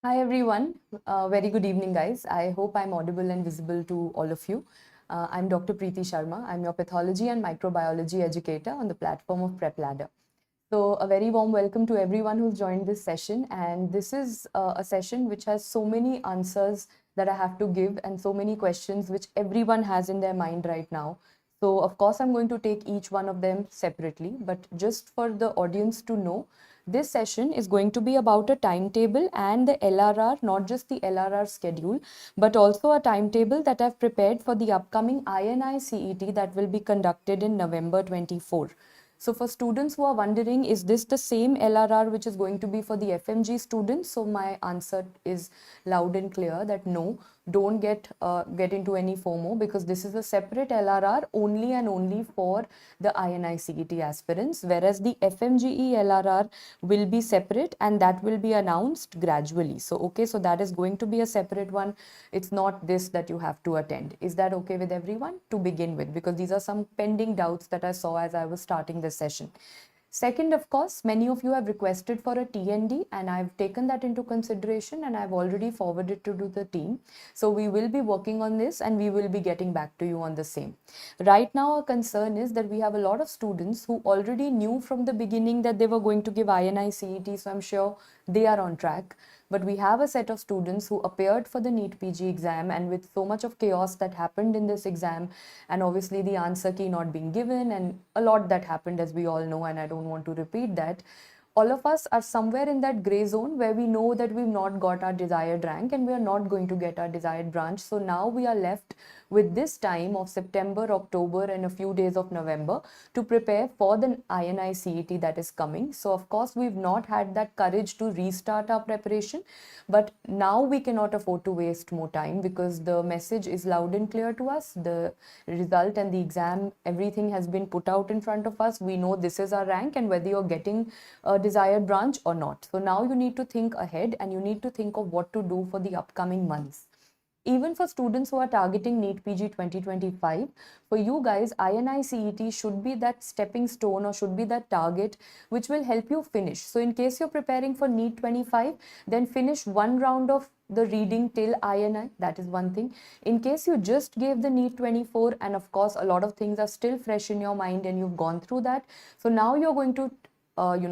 Hi everyone, very good evening guys. I hope I'm audible and visible to all of you. I'm Dr. Preeti Sharma. I'm your pathology and microbiology educator on the platform of PrepLadder. So a very warm welcome to everyone who's joined this session, and this is a session which has so many answers that I have to give and so many questions which everyone has in their mind right now. So of course I'm going to take each one of them separately, but just for the audience to know, this session is going to be about a timetable and the LRR, not just the LRR schedule, but also a timetable that I've prepared for the upcoming INI-CET that will be conducted in November 24. So for students who are wondering, is this the same LRR which is going to be for the FMG students? So my answer is loud and clear that no, don't get into any FOMO, because this is a separate LRR only and only for the INI-CET aspirants, whereas the FMGE LRR will be separate and that will be announced gradually. So okay, so that is going to be a separate one. It's not this that you have to attend. Is that okay with everyone to begin with? Because these are some pending doubts that I saw as I was starting this session. Second, of course, many of you have requested for a TND, and I've taken that into consideration and I've already forwarded to the team. So we will be working on this and we will be getting back to you on the same. Right now, our concern is that we have a lot of students who already knew from the beginning that they were going to give INI-CET, so I'm sure they are on track. But we have a set of students who appeared for the NEET PG exam, and with so much of chaos that happened in this exam, and obviously the answer key not being given, and a lot that happened, as we all know, and I don't want to repeat that. All of us are somewhere in that gray zone where we know that we've not got our desired rank and we are not going to get our desired branch. So now we are left with this time of September, October, and a few days of November to prepare for the INI-CET that is coming. So of course, we've not had that courage to restart our preparation, but now we cannot afford to waste more time, because the message is loud and clear to us. The result and the exam, everything has been put out in front of us. We know this is our rank and whether you're getting a desired branch or not. So now you need to think ahead and you need to think of what to do for the upcoming months. Even for students who are targeting NEET PG 2025, for you guys, INI-CET should be that stepping stone or should be that target which will help you finish. So in case you're preparing for NEET 25, then finish one round of the reading till INI. That is one thing. In case you just gave the NEET 24, and of course a lot of things are still fresh in your mind and you've gone through that, so now you're going to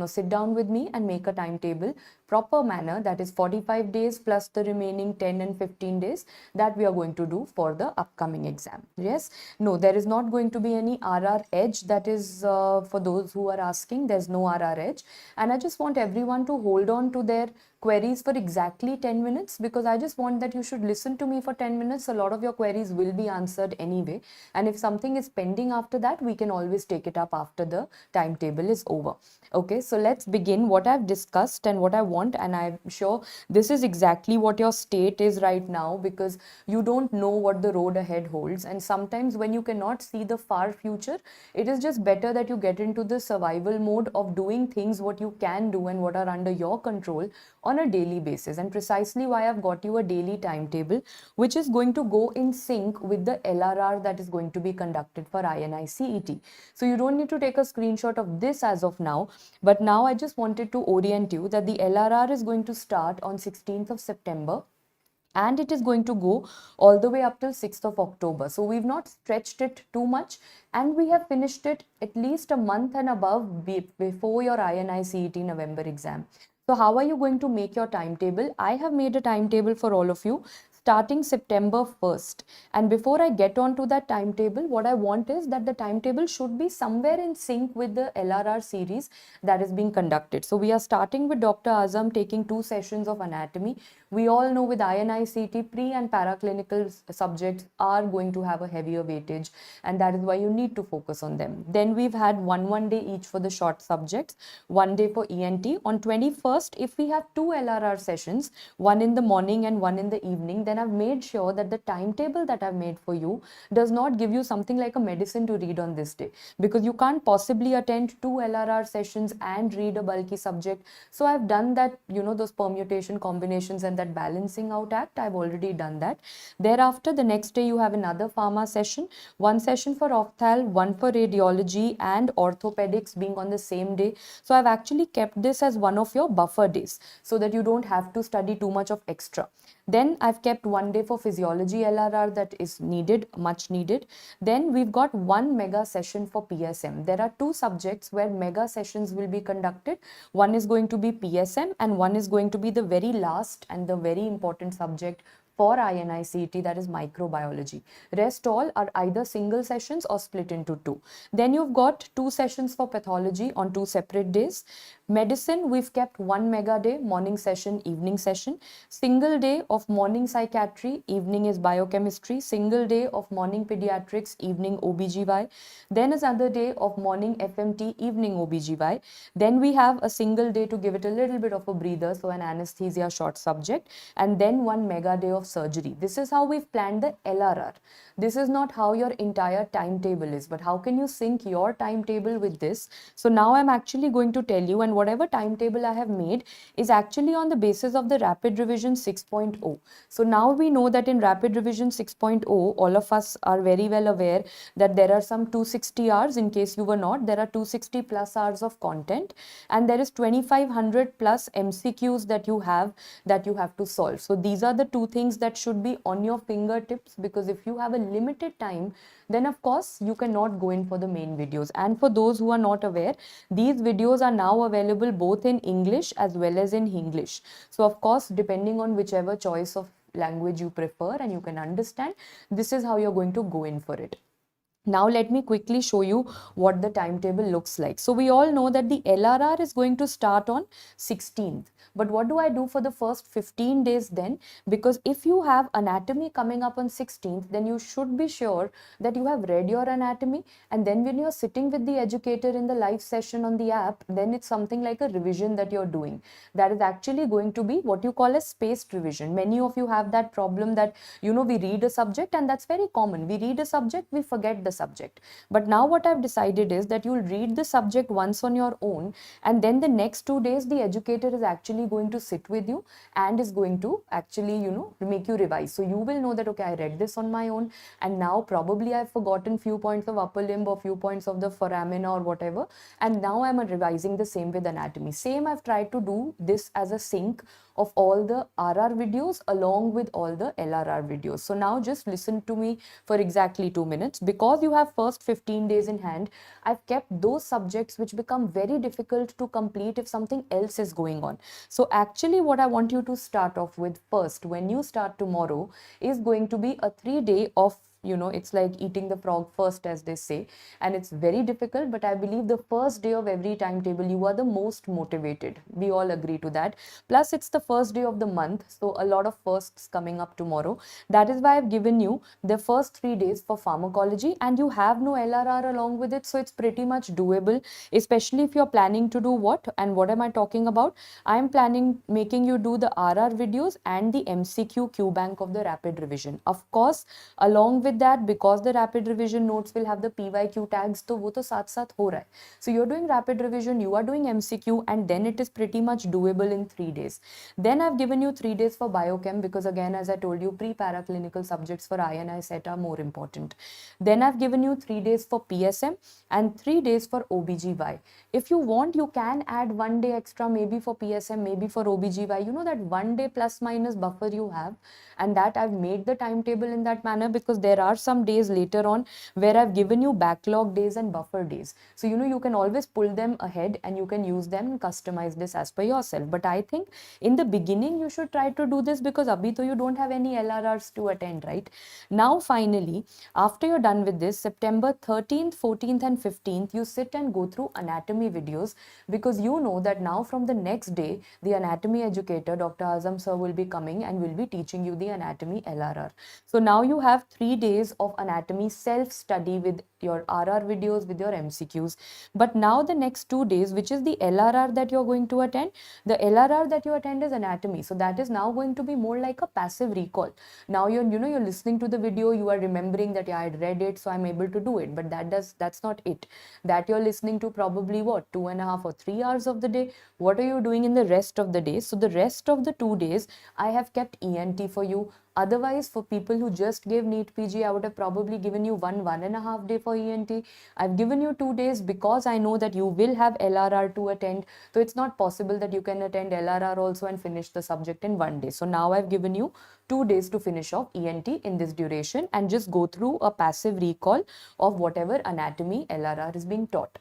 sit down with me and make a timetable, proper manner, that is 45 days plus the remaining 10 and 15 days that we are going to do for the upcoming exam. Yes, no, there is not going to be any RR edge. That is for those who are asking, there's no RR edge. And I just want everyone to hold on to their queries for exactly 10 minutes, because I just want that you should listen to me for 10 minutes. A lot of your queries will be answered anyway. And if something is pending after that, we can always take it up after the timetable is over. Okay, so let's begin what I've discussed and what I want, and I'm sure this is exactly what your state is right now, because you don't know what the road ahead holds. And sometimes when you cannot see the far future, it is just better that you get into the survival mode of doing things what you can do and what are under your control on a daily basis. And precisely why I've got you a daily timetable, which is going to go in sync with the LRR that is going to be conducted for INI-CET. So you don't need to take a screenshot of this as of now, but now I just wanted to orient you that the LRR is going to start on 16th of September. And it is going to go all the way up till 6th of October. So we've not stretched it too much, and we have finished it at least a month and above before your INI-CET November exam. So how are you going to make your timetable? I have made a timetable for all of you starting September 1st. And before I get on to that timetable, what I want is that the timetable should be somewhere in sync with the LRR series that is being conducted. So we are starting with Dr. Azam taking 2 sessions of anatomy. We all know with INI-CET, pre and paraclinical subjects are going to have a heavier weightage, and that is why you need to focus on them. Then we've had one day each for the short subjects, 1 day for ENT. On 21st, if we have 2 LRR sessions, one in the morning and one in the evening, then then I've made sure that the timetable that I've made for you does not give you something like a medicine to read on this day, because you can't possibly attend 2 LRR sessions and read a bulky subject. So I've done that, those permutation combinations and that balancing out act, I've already done that. Thereafter, the next day you have another pharma session, one session for opthal, one for radiology and orthopedics being on the same day. So I've actually kept this as one of your buffer days so that you don't have to study too much of extra. Then I've kept one day for physiology LRR that is needed, much needed. Then we've got one mega session for PSM. There are two subjects where mega sessions will be conducted. One is going to be PSM and one is going to be the very last and the very important subject for INI-CET, that is microbiology. Rest all are either single sessions or split into two. Then you've got two sessions for pathology on two separate days. Medicine, we've kept one mega day, morning session, evening session. Single day of morning psychiatry, evening is biochemistry. Single day of morning pediatrics, evening OBGY. Then is another day of morning FMT, evening OBGY. Then we have a single day to give it a little bit of a breather, so an anesthesia short subject. And then one mega day of surgery. This is how we've planned the LRR. This is not how your entire timetable is, but how can you sync your timetable with this? So now I'm actually going to tell you, and whatever timetable I have made is actually on the basis of the Rapid Revision 6.0. So now we know that in Rapid Revision 6.0, all of us are very well aware that there are some 260 hours. In case you were not, there are 260 plus hours of content, and there is 2500 plus MCQs that you have to solve. So these are the two things that should be on your fingertips, because if you have a limited time, then of course you cannot go in for the main videos. And for those who are not aware, these videos are now available both in English as well as in Hinglish. So of course, depending on whichever choice of language you prefer and you can understand, this is how you're going to go in for it. Now let me quickly show you what the timetable looks like. So we all know that the LRR is going to start on 16th. But what do I do for the first 15 days then? Because if you have anatomy coming up on 16th, then you should be sure that you have read your anatomy. And then when you're sitting with the educator in the live session on the app, then it's something like a revision that you're doing. That is actually going to be what you call a spaced revision. Many of you have that problem that, we read a subject, and that's very common. We read a subject, we forget the subject. But now what I've decided is that you'll read the subject once on your own, and then the next 2 days the educator is actually going to sit with you and is going to actually make you revise. So you will know that, okay, I read this on my own, and now probably I've forgotten few points of upper limb or few points of the foramina or whatever, and now I'm revising the same with anatomy. Same, I've tried to do this as a sync of all the RR videos along with all the LRR videos. So now just listen to me for exactly 2 minutes. Because you have first 15 days in hand, I've kept those subjects which become very difficult to complete if something else is going on. So actually what I want you to start off with first, when you start tomorrow, is going to be a 3-day of it's like eating the frog first, as they say, and it's very difficult, but I believe the first day of every timetable, you are the most motivated. We all agree to that. Plus, it's the first day of the month, so a lot of firsts coming up tomorrow. That is why I've given you the first 3 days for pharmacology, and you have no LRR along with it, so it's pretty much doable, especially if you're planning to do what, and what am I talking about? I'm planning making you do the RR videos and the MCQ Q bank of the rapid revision. Of course, along with that, because the rapid revision notes will have the PYQ tags, तो वो तो साथ साथ हो रहा है. So you're doing rapid revision, you are doing MCQ, and then it is pretty much doable in 3 days. Then I've given you 3 days for biochem, because again, as I told you, pre-paraclinical subjects for INI-CET are more important. Then I've given you 3 days for PSM and 3 days for OBGY. If you want, you can add 1 day extra, maybe for PSM, maybe for OBGY. You know that 1 day plus minus buffer you have, and that I've made the timetable in that manner, because there are some days later on where I've given you backlog days and buffer days. So, you can always pull them ahead and you can use them and customize this as per yourself. But I think in the beginning, you should try to do this, because abhi to you don't have any LRRs to attend, right? Now, finally, after you're done with this, September 13th, 14th and 15th, you sit and go through anatomy videos, because you know that now from the next day, the anatomy educator, Dr. Azam sir, will be coming and will be teaching you the anatomy LRR. So now you have 3 days of anatomy self-study with your RR videos, with your MCQs. But now the next 2 days, which is the LRR that you're going to attend, the LRR that you attend is anatomy. So that is now going to be more like a passive recall. Now you're listening to the video, you are remembering that yeah, I had read it, so I'm able to do it. But that's not it. That you're listening to probably what, 2.5 or 3 hours of the day. What are you doing in the rest of the day? So the rest of the 2 days, I have kept ENT for you. Otherwise, for people who just gave NEET PG, I would have probably given you 1.5 day for ENT. I've given you 2 days because I know that you will have LRR to attend. So it's not possible that you can attend LRR also and finish the subject in 1 day. So now I've given you 2 days to finish off ENT in this duration and just go through a passive recall of whatever anatomy LRR is being taught.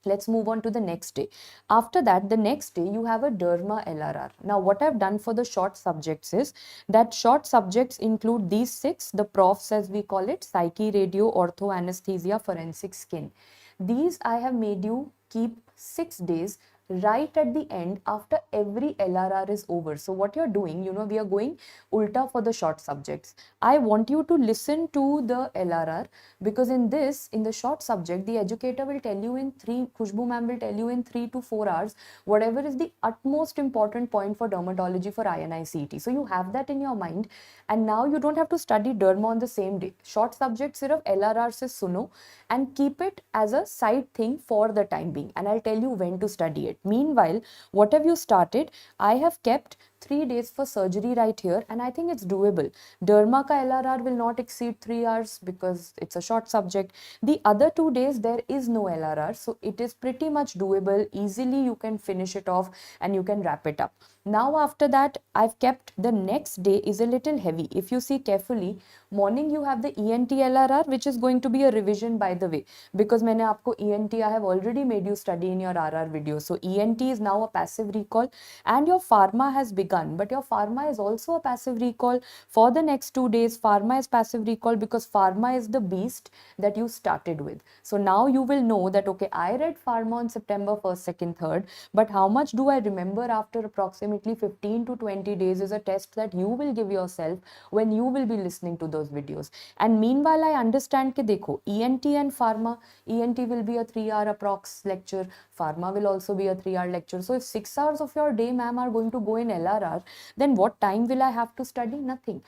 Let's move on to the next day. After that, the next day, you have a derma LRR. Now, what I've done for the short subjects is that short subjects include these 6, the profs as we call it, psyche, radio, ortho, anesthesia, forensic, skin. These I have made you keep 6 days right at the end after every LRR is over. So what you're doing, we are going ulta for the short subjects. I want you to listen to the LRR because in the short subject, the educator will tell you Khushbu ma'am will tell you in 3 to 4 hours, whatever is the utmost important point for dermatology for INI-CET. So you have that in your mind and now you don't have to study derma on the same day. Short subject sirf LRR se suno and keep it as a side thing for the time being. And I'll tell you when to study it. Meanwhile, what have you started? I have kept 3 days for surgery right here and I think it's doable. Derma ka LRR will not exceed 3 hours because it's a short subject. The other 2 days there is no LRR, so it is pretty much doable. Easily you can finish it off and you can wrap it up. Now after that, I've kept the next day is a little heavy. If you see carefully, morning you have the ENT LRR, which is going to be a revision by the way, because मैंने आपको ENT, I have already made you study in your RR video. So ENT is now a passive recall and your pharma has begun, but your pharma is also a passive recall. For the next 2 days, pharma is passive recall because pharma is the beast that you started with. So now you will know that, okay, I read pharma on September 1st, 2nd, 3rd, but how much do I remember after approximately 15 to 20 days is a test that you will give yourself when you will be listening to those videos. And meanwhile, I understand ke dekho, ENT and pharma, ENT will be a 3-hour approx lecture, pharma will also be a 3-hour lecture. So if 6 hours of your day, ma'am, are going to go in LRR, then what time will I have to study? Nothing.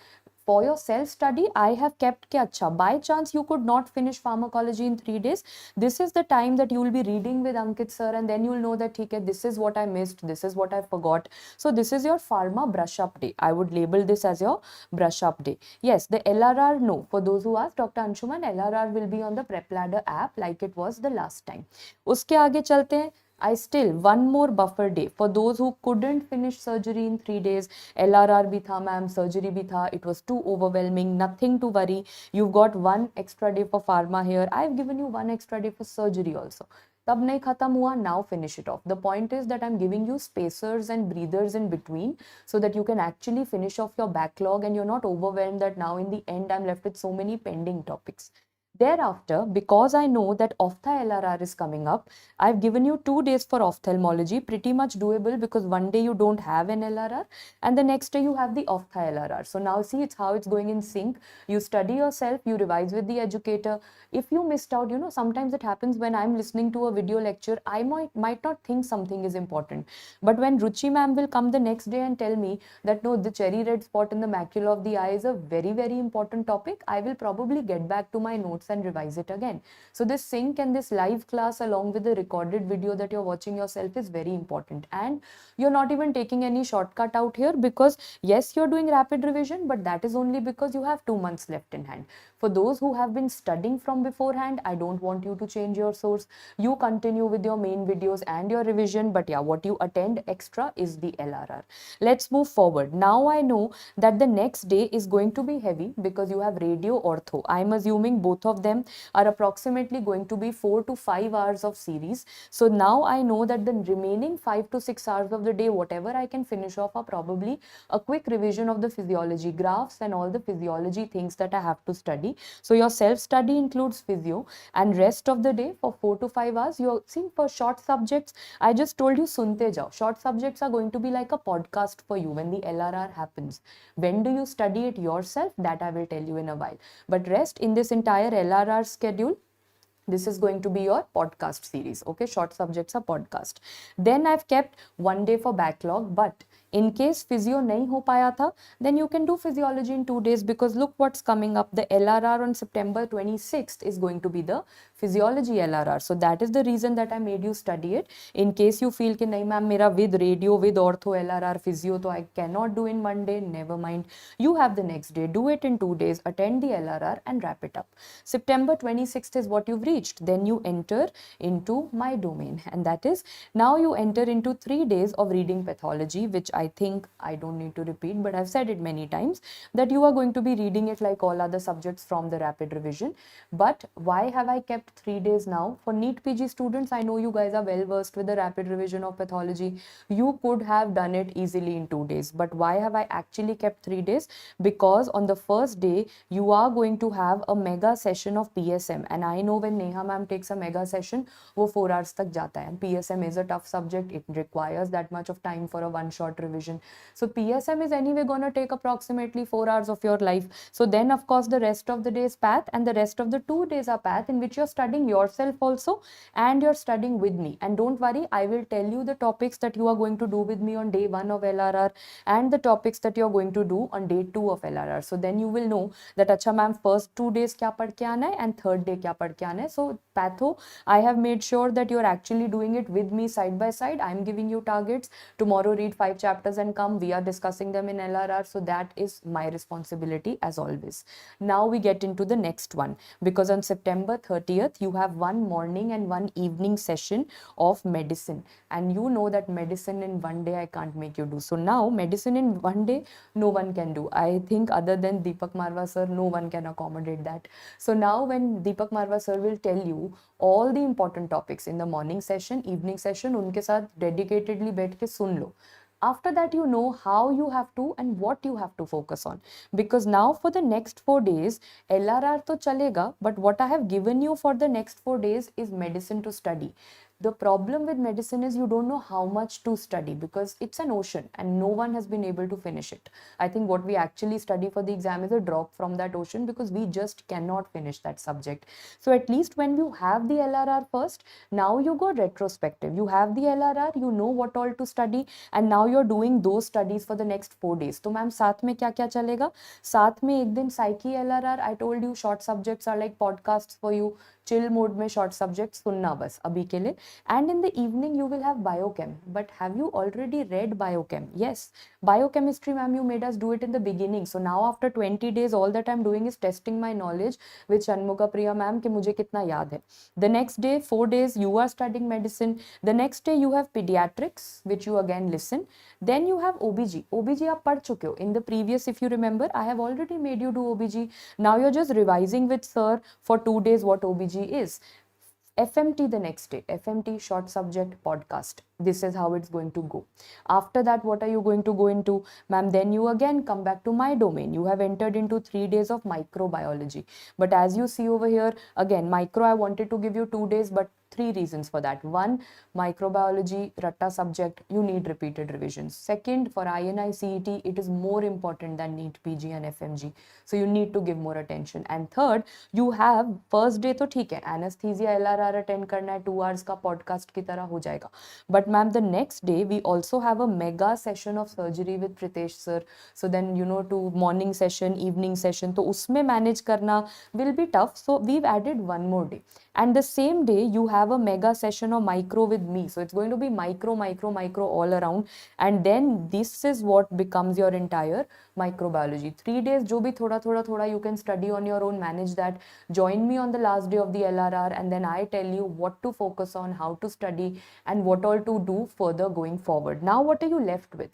For your self-study, I have kept ke acha. By chance, you could not finish pharmacology in 3 days. This is the time that you will be reading with Ankit sir and then you will know that, okay, this is what I missed, this is what I forgot. So this is your pharma brush up day. I would label this as your brush up day. Yes, the LRR, no. For those who asked, Dr. Anshuman, LRR will be on the PrepLadder app like it was the last time. Uske aage chalte hain. I still, one more buffer day for those who couldn't finish surgery in 3 days. LRR bhi tha, ma'am, surgery bhi tha. It was too overwhelming. Nothing to worry. You've got 1 extra day for pharma here. I've given you 1 extra day for surgery also. Tab nahi khatam hua, now finish it off. The point is that I'm giving you spacers and breathers in between so that you can actually finish off your backlog and you're not overwhelmed that now in the end I'm left with so many pending topics. Thereafter, because I know that Ophtha LRR is coming up, I've given you 2 days for ophthalmology, pretty much doable because one day you don't have an LRR and the next day you have the Ophtha LRR. So now see, it's how it's going in sync. You study yourself, you revise with the educator. If you missed out, sometimes it happens when I'm listening to a video lecture, I might not think something is important. But when Ruchi ma'am will come the next day and tell me that no, the cherry red spot in the macula of the eye is a very, very important topic, I will probably get back to my notes and revise it again. So this sync and this live class along with the recorded video that you're watching yourself is very important. And you're not even taking any shortcut out here because yes, you're doing rapid revision, but that is only because you have 2 months left in hand. For those who have been studying from beforehand, I don't want you to change your source. You continue with your main videos and your revision, but yeah, what you attend extra is the LRR. Let's move forward. Now I know that the next day is going to be heavy because you have radio ortho. I'm assuming both of of them are approximately going to be 4 to 5 hours of series. So now I know that the remaining 5 to 6 hours of the day, whatever I can finish off, are probably a quick revision of the physiology graphs and all the physiology things that I have to study. So your self-study includes physio, and rest of the day for 4 to 5 hours, you're seeing for short subjects, I just told you sunte jao. Short subjects are going to be like a podcast for you when the LRR happens. When do you study it yourself? That I will tell you in a while. But rest in this entire LRR schedule, this is going to be your podcast series. Okay, short subjects are podcast. Then I've kept one day for backlog, but in case physio nahi ho paya tha, then you can do physiology in 2 days, because look what's coming up. The LRR on September 26th is going to be the physiology LRR. So that is the reason that I made you study it. In case you feel ki nahi ma'am, mera with radio, with ortho, LRR, physio, so I cannot do in one day, never mind. You have the next day, do it in 2 days, attend the LRR and wrap it up. September 26th is what you've reached. Then you enter into my domain, and that is now you enter into 3 days of reading pathology, which I think I don't need to repeat, but I've said it many times that you are going to be reading it like all other subjects from the rapid revision. But why have I kept 3 days now? For NEET PG students, I know you guys are well versed with the rapid revision of pathology. You could have done it easily in 2 days, but why have I actually kept 3 days? Because on the first day you are going to have a mega session of PSM, and I know when Neha ma'am takes a mega session, वो 4 hours तक जाता है, and PSM is a tough subject. It requires that much of time for a one shot revision. So PSM is anyway gonna take approximately 4 hours of your life. So then of course the rest of the day is path, and the rest of the 2 days are path, in which you're studying yourself also and you're studying with me. And don't worry, I will tell you the topics that you are going to do with me on day 1 of LRR and the topics that you're going to do on day 2 of LRR. So then you will know that acha ma'am, first 2 days kya pad ke aana hai and third day kya pad ke aana hai. So patho, I have made sure that you're actually doing it with me side by side. I'm giving you targets. Tomorrow read 5 chapters and come. We are discussing them in LRR. So that is my responsibility as always. Now we get into the next one, because on September 30th, you have one morning and one evening session of medicine. And you know that medicine in one day I can't make you do. So now medicine in one day, no one can do. I think other than Deepak Marwa sir, no one can accommodate that. So now when Deepak Marwa sir will tell you all the important topics in the morning session, evening session, उनके साथ dedicatedly बैठ के सुन लो. After that, you know how you have to and what you have to focus on. Because now for the next 4 days, LRR to chalega, but what I have given you for the next 4 days is medicine to study. The problem with medicine is you don't know how much to study, because it's an ocean and no one has been able to finish it. I think what we actually study for the exam is a drop from that ocean, because we just cannot finish that subject. So at least when you have the LRR first, now you go retrospective. You have the LRR, you know what all to study, and now you're doing those studies for the next 4 days. So ma'am, साथ में क्या क्या चलेगा? साथ में एक दिन psyche LRR. I told you short subjects are like podcasts for you. Chill mode में short subjects सुनना बस अभी के लिए. And in the evening you will have biochem. But have you already read biochem? Yes, biochemistry ma'am, you made us do it in the beginning. So now after 20 days, all that I'm doing is testing my knowledge with Shanmuga Priya ma'am कि मुझे कितना याद है. The next day, 4 days, you are studying medicine. The next day you have pediatrics, which you again listen. Then you have OBG. OBG आप पढ़ चुके हो. In the previous, if you remember, I have already made you do OBG. Now you're just revising with sir for 2 days what OBG is. FMT the next day, FMT short subject podcast. This is how it's going to go. After that, what are you going to go into? Ma'am, then you again come back to my domain. You have entered into 3 days of microbiology. But as you see over here, again, micro, I wanted to give you 2 days, but 3 reasons for that. One, microbiology, ratta subject, you need repeated revisions. Second, for INI-CET, it is more important than NEET PG and FMG. So you need to give more attention. And third, you have first day तो ठीक है, anesthesia LRR attend करना है, 2 hours का podcast की तरह हो जाएगा. But ma'am, the next day we also have a mega session of surgery with Pritesh sir. So then you know, to morning session, evening session, तो उसमें manage करना will be tough. So we've added one more day. And the same day you have a mega session of micro with me. So it's going to be micro all around. And then this is what becomes your entire microbiology. 3 days, jo bhi thoda you can study on your own, manage that. Join me on the last day of the LRR, and then I tell you what to focus on, how to study, and what all to do further going forward. Now what are you left with?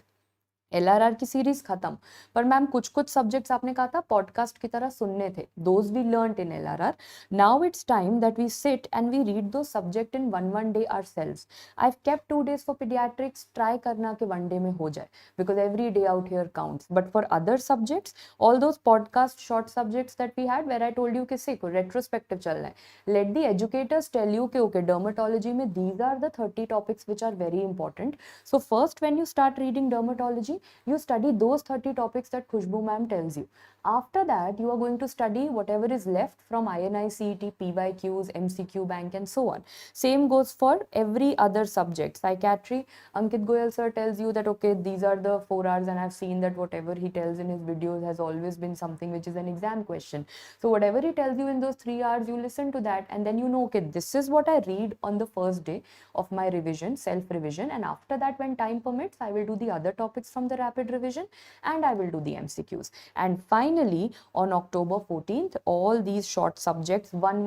LRR की series खत्म, पर ma'am कुछ कुछ subjects आपने कहा था podcast की तरह सुनने थे, those we learned in LRR. Now it's time that we sit and we read दो subject in one day ourselves. I've kept 2 days for pediatrics, try करना कि 1 day में हो जाए, because every day out here counts. But for other subjects, all those podcast short subjects that we had where I told you कि सिको retrospective चल रहा है, let the educators tell you कि okay dermatology में these are the 30 topics which are very important. So first when you start reading dermatology, you study those 30 topics that Khushbu ma'am tells you. After that, you are going to study whatever is left from INI-CET, PYQs, MCQ bank and so on. Same goes for every other subject. Psychiatry, Ankit Goyal sir tells you that okay, these are the 4 hours, and I've seen that whatever he tells in his videos has always been something which is an exam question. So whatever he tells you in those 3 hours, you listen to that and then you know, okay, this is what I read on the first day of my revision, self-revision, and after that when time permits, I will do the other topics from the rapid revision and I will do the MCQs. And finally, on October 14th, all these short subjects, one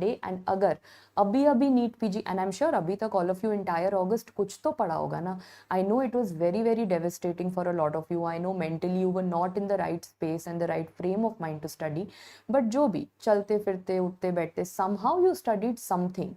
day, and agar अभी NEET PG, and I am sure अभी तक all of you entire August कुछ तो पढ़ा होगा ना. I know it was very devastating for a lot of you. I know mentally you were not in the right space and the right frame of mind to study, but जो भी चलते फिरते उठते बैठते somehow you studied something.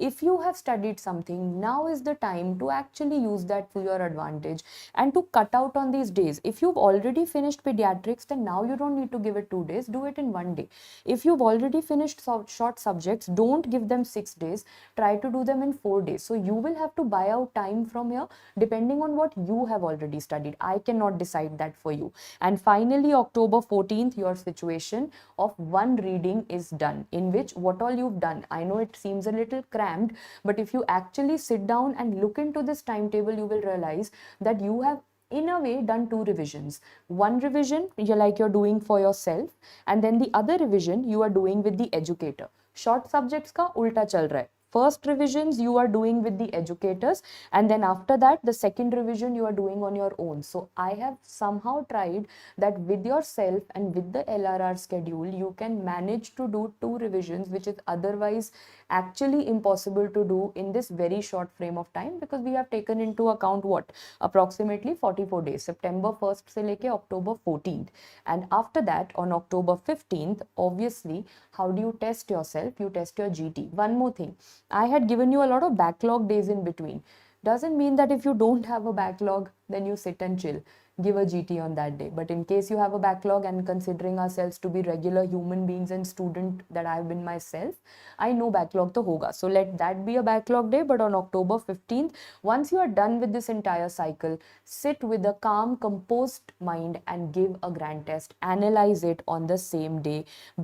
If you have studied something, now is the time to actually use that to your advantage and to cut out on these days. If you've already finished pediatrics, then now you don't need to give it 2 days, do it in 1 day. If you've already finished short subjects, don't give them 6 days, try to do them in 4 days. So you will have to buy out time from here depending on what you have already studied. I cannot decide that for you. And finally, October 14th, your situation of one reading is done, in which what all you've done, I know it seems a little cramped, but if you actually sit down and look into this timetable, you will realize that you have in a way done 2 revisions. One revision you're doing for yourself, and then the other revision you are doing with the educator. Short subjects का उल्टा चल रहा है. First revisions you are doing with the educators, and then after that the second revision you are doing on your own. So I have somehow tried that with yourself, and with the LRR schedule you can manage to do 2 revisions, which is otherwise actually impossible to do in this very short frame of time, because we have taken into account what approximately 44 days, September 1st se leke October 14th, and after that on October 15th, obviously how do you test yourself? You test your GT. One more thing, I had given you a lot of backlog days in between. Doesn't mean that if you don't have a backlog, then you sit and chill. Give a GT on that day. But in case you have a backlog, and considering ourselves to be regular human beings and student that I've been myself, I know backlog to hoga. So let that be a backlog day. But on October 15th, once you are done with this entire cycle, sit with a calm, composed mind and give a grand test. Analyze it on the same day,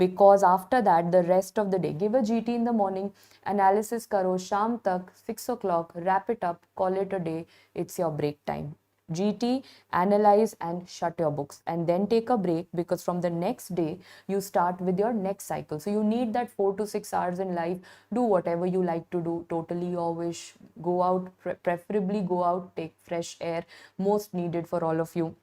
because after that, the rest of the day, give a GT in the morning, analysis karo, sham tak, 6 o'clock, wrap it up, call it a day. It's your break time. GT, analyze and shut your books, and then take a break, because from the next day you start with your next cycle. So you need that 4 to 6 hours in life. Do whatever you like to do, totally your wish. Go out, preferably go out, take fresh air, most needed for all of you.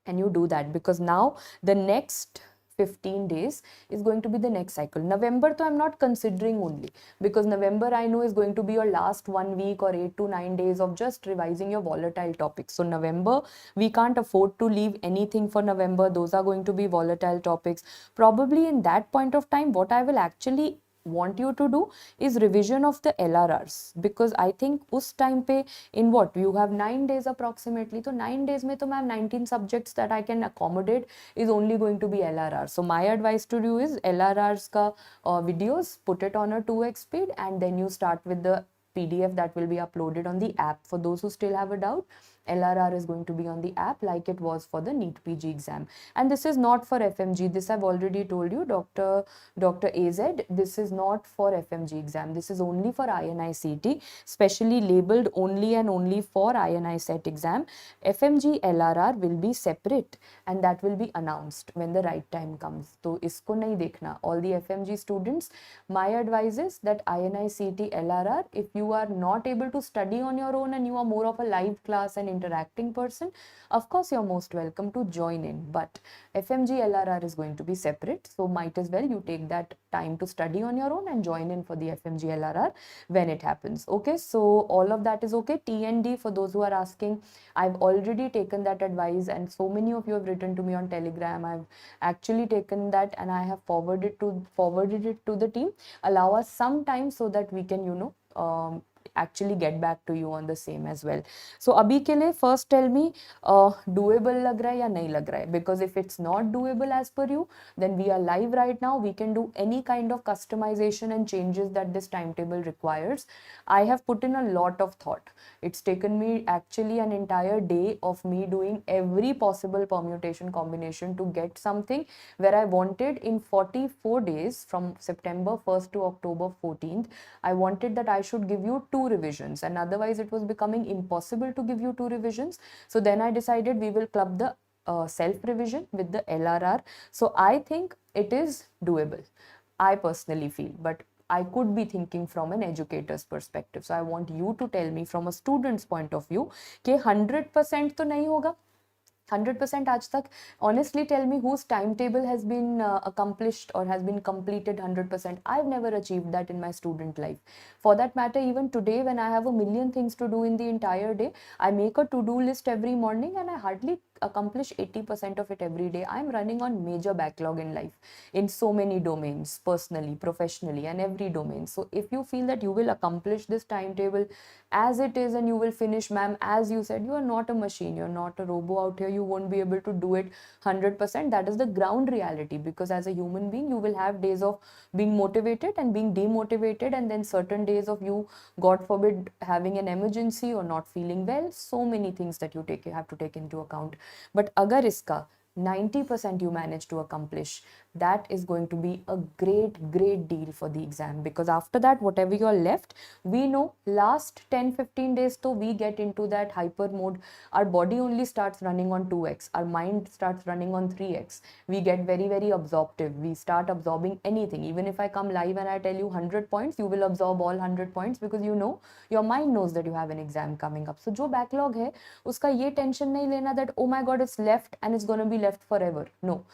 And you do that, because now the next 15 days is going to be the next cycle. November, so I'm not considering only, because November I know is going to be your last 1 week or 8 to 9 days of just revising your volatile topics. So November, we can't afford to leave anything for November. Those are going to be volatile topics. Probably in that point of time, what I will actually want you to do is revision of the LRRs, because I think us time pe, in what you have 9 days approximately, so 9 days mein to I have 19 subjects that I can accommodate is only going to be LRR. So my advice to you is LRRs ka videos, put it on a 2x speed, and then you start with the PDF that will be uploaded on the app. For those who still have a doubt, LRR is going to be on the app like it was for the NEET PG exam. And this is not for FMG. This I've already told you, Dr. AZ, this is not for FMG exam. This is only for INI-CET, specially labeled only and only for INI-CET exam. FMG LRR will be separate, and that will be announced when the right time comes. So isko nahi dekhna. All the FMG students, my advice is that INI-CET LRR, if you are not able to study on your own and you are more of a live class and interacting person, of course you're most welcome to join in. But FMG LRR is going to be separate, so might as well you take that time to study on your own and join in for the FMG LRR when it happens. Okay, so all of that is okay. TND, for those who are asking, I've already taken that advice, and so many of you have written to me on Telegram. I've actually taken that and I have forwarded it to the team. Allow us some time so that we can, actually get back to you on the same as well. So abhi ke liye first tell me, doable lag raha hai ya nahi lag raha hai? Because if it's not doable as per you, then we are live right now. We can do any kind of customization and changes that this timetable requires. I have put in a lot of thought. It's taken me actually an entire day of me doing every possible permutation combination to get something where I wanted in 44 days from September 1st to October 14th. I wanted that I should give you 2 revisions, and otherwise it was becoming impossible to give you 2 revisions. So then I decided we will club the self revision with the LRR. So I think it is doable, I personally feel, but I could be thinking from an educator's perspective. So I want you to tell me from a student's point of view कि 100% तो नहीं होगा, 100% आज तक. Honestly tell me whose timetable has been accomplished or has been completed 100%. I've never achieved that in my student life. For that matter, even today when I have a million things to do in the entire day, I make a to-do list every morning and I hardly accomplish 80% of it every day. I'm running on major backlog in life in so many domains, personally, professionally, and every domain. So if you feel that you will accomplish this timetable as it is and you will finish, ma'am, as you said, you are not a machine, you're not a robo out here, you won't be able to do it 100%. That is the ground reality, because as a human being you will have days of being motivated and being demotivated, and then certain days of you, God forbid, having an emergency or not feeling well. So many things that you have to take into account. But agar iska 90% you manage to accomplish, that is going to be a great deal for the exam, because after that whatever you are left, we know last 10-15 days to we get into that hyper mode. Our body only starts running on 2x, our mind starts running on 3x. We get very absorptive, we start absorbing anything. Even if I come live and I tell you 100 points, you will absorb all 100 points, because you know, your mind knows that you have an exam coming up. So jo backlog hai uska ye tension nahi lena that oh my god it's left and it's going to be left forever. No,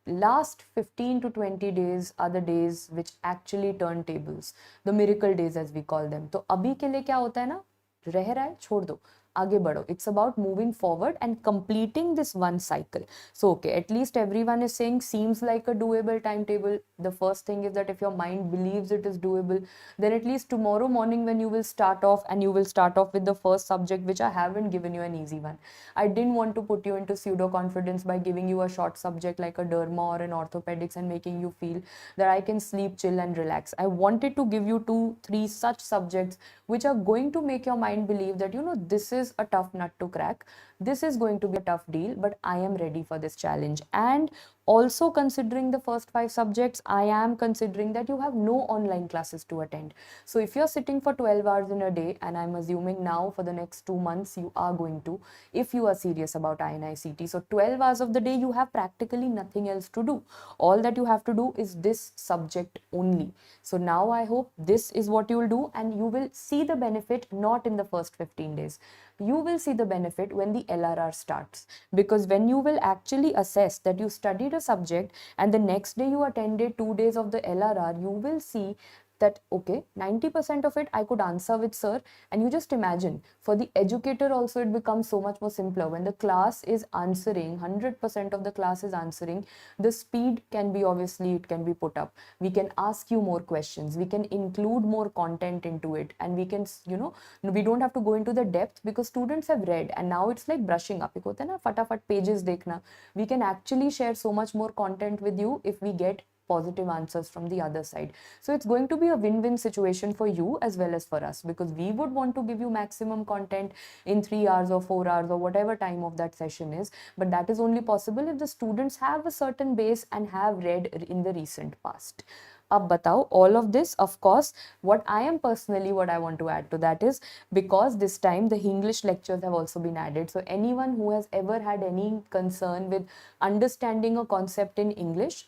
last 15 to 20 days are the days which actually turn tables, the miracle days as we call them. तो अभी के लिए क्या होता है ना, रह रहा है छोड़ दो, आगे बढ़ो. It's about moving forward and completing this one cycle. So okay, at least everyone is saying seems like a doable timetable. The first thing is that if your mind believes it is doable, then at least tomorrow morning when you will start off, and you will start off with the first subject, which I haven't given you an easy one. I didn't want to put you into pseudo confidence by giving you a short subject like a derma or an orthopedics and making you feel that I can sleep, chill and relax. I wanted to give you 2-3 such subjects which are going to make your mind believe that, you know, this is a tough nut to crack. This is going to be a tough deal, but I am ready for this challenge. And also considering the first 5 subjects, I am considering that you have no online classes to attend. So if you're sitting for 12 hours in a day, and I'm assuming now for the next 2 months you are going to, if you are serious about INI-CET, so 12 hours of the day you have practically nothing else to do. All that you have to do is this subject only. So now I hope this is what you will do, and you will see the benefit not in the first 15 days. You will see the benefit when the LRR starts, because when you will actually assess that you studied a subject and the next day you attended 2 days of the LRR, you will see that okay, 90% of it I could answer with sir. And you just imagine, for the educator also it becomes so much more simpler when the class is answering, 100% of the class is answering. The speed can be, obviously it can be put up, we can ask you more questions, we can include more content into it, and we can, you know, we don't have to go into the depth because students have read, and now it's like brushing up. एक होता है ना फटाफट pages देखना. We can actually share so much more content with you if we get positive answers from the other side. So it's going to be a win-win situation for you as well as for us, because we would want to give you maximum content in 3 hours or 4 hours or whatever time of that session is, but that is only possible if the students have a certain base and have read in the recent past. Ab batao, all of this, of course, what I want to add to that is, because this time the English lectures have also been added. So anyone who has ever had any concern with understanding a concept in English,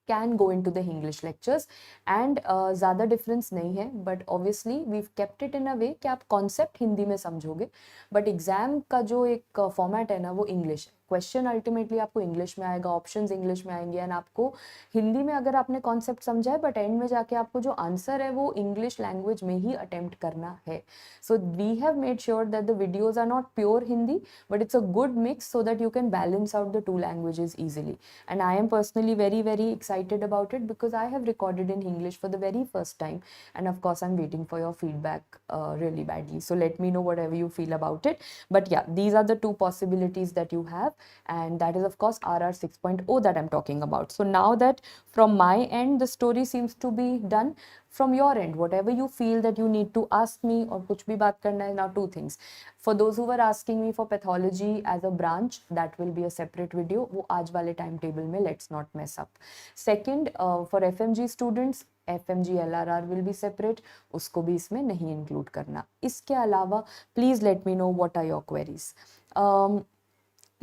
can go into the English lectures and ज़्यादा difference नहीं है, but obviously we've kept it in a way कि आप concept Hindi में समझोगे, but exam का जो एक format है ना वो English है. क्वेश्चन अल्टीमेटली आपको इंग्लिश में आएगा, ऑप्शंस इंग्लिश में आएंगे, एंड आपको हिंदी में अगर आपने कॉन्सेप्ट समझा है, बट एंड में जाके आपको जो आंसर है वो इंग्लिश लैंग्वेज में ही अटेम्प्ट करना है. So we have made sure that the videos are not pure Hindi, but it's a good mix so that you can balance out the two languages easily. And I am personally very, very excited about it because I have recorded in English for the very first time, and of course I'm waiting for your feedback really badly. So let me know whatever you feel about it. But yeah, these are the two possibilities that you have, and that is of course RR 6.0 that I'm talking about. So now that from my end the story seems to be done, from your end whatever you feel that you need to ask me or kuch bhi baat karna hai. Now two things, for those who were asking me for pathology as a branch, that will be a separate video, wo aaj wale timetable mein let's not mess up. Second, for FMG students FMG LRR will be separate, उसको भी इसमें नहीं include करना. इसके अलावा please let me know what are your queries.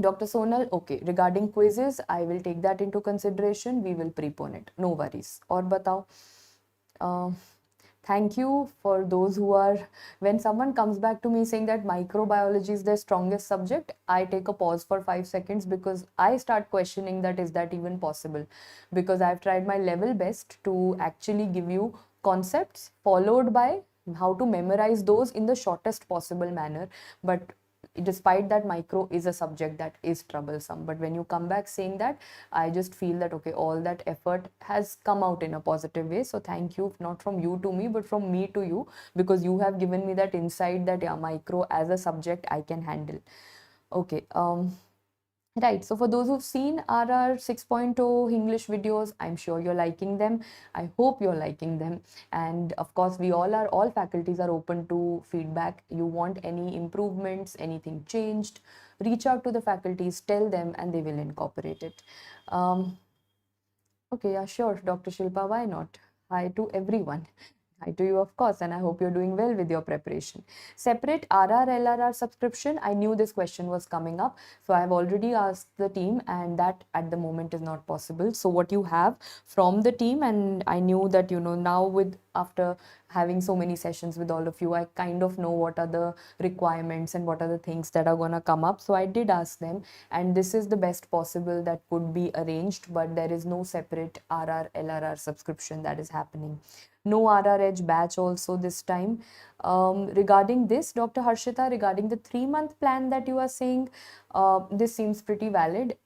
Dr. Sonal, okay, regarding quizzes, I will take that into consideration. We will prepone it. No worries. और बताओ. Thank you for those who are, when someone comes back to me saying that microbiology is their strongest subject, I take a pause for 5 seconds because I start questioning that is that even possible? Because I've tried my level best to actually give you concepts followed by how to memorize those in the shortest possible manner. But despite that, micro is a subject that is troublesome. But when you come back saying that, I just feel that okay, all that effort has come out in a positive way. So thank you, not from you to me, but from me to you, because you have given me that insight that yeah, micro as a subject I can handle. Okay. Right, so for those who've seen RR 6.0 English videos, I'm sure you're liking them. I hope you're liking them. And of course, all faculties are open to feedback. You want any improvements, anything changed, reach out to the faculties, tell them, and they will incorporate it. Okay, yeah, sure, Dr. Shilpa, why not? Hi to everyone. Hi to you, of course, and I hope you're doing well with your preparation. Separate RR LRR subscription. I knew this question was coming up, so I've already asked the team, and that at the moment is not possible. So what you have from the team, and I knew that now with after having so many sessions with all of you, I kind of know what are the requirements and what are the things that are going to come up. So I did ask them, and this is the best possible that could be arranged, but there is no separate RR LRR subscription that is happening. No RR Edge batch also this time. Regarding this, Dr. Harshita, regarding the 3-month plan that you are saying, this seems pretty valid.